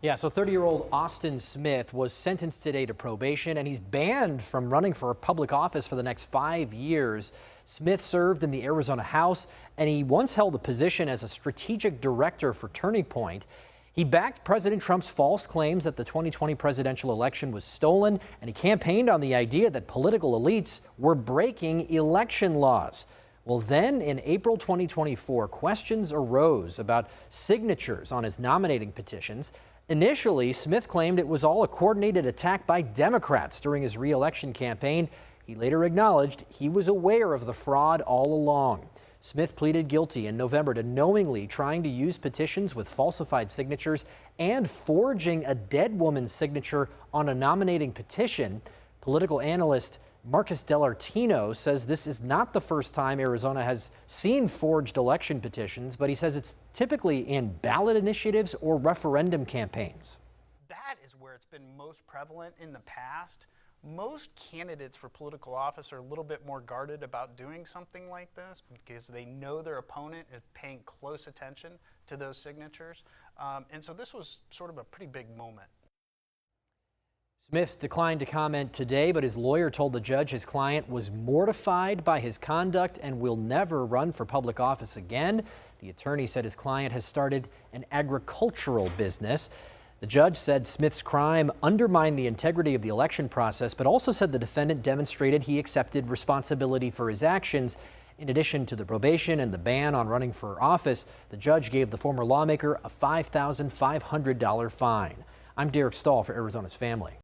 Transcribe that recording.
Yeah, so 30-year-old Austin Smith was sentenced today to probation, and he's banned from running for public office for the next 5 years. Smith served in the Arizona House, and he once held a position as a strategic director for Turning Point. He backed President Trump's false claims that the 2020 presidential election was stolen, and he campaigned on the idea that political elites were breaking election laws. Well, then in April 2024, questions arose about signatures on his nominating petitions. Initially, Smith claimed it was all a coordinated attack by Democrats during his re-election campaign. He later acknowledged he was aware of the fraud all along. Smith pleaded guilty in November to knowingly trying to use petitions with falsified signatures and forging a dead woman's signature on a nominating petition. Political analyst Marcus Dellartino says this is not the first time Arizona has seen forged election petitions, but he says it's typically in ballot initiatives or referendum campaigns. That is where it's been most prevalent in the past. Most candidates for political office are a little bit more guarded about doing something like this because they know their opponent is paying close attention to those signatures. And so this was sort of a pretty big moment. Smith declined to comment today, but his lawyer told the judge his client was mortified by his conduct and will never run for public office again. The attorney said his client has started an agricultural business. The judge said Smith's crime undermined the integrity of the election process, but also said the defendant demonstrated he accepted responsibility for his actions. In addition to the probation and the ban on running for office, the judge gave the former lawmaker a $5,500 fine. I'm Derek Stahl for Arizona's Family.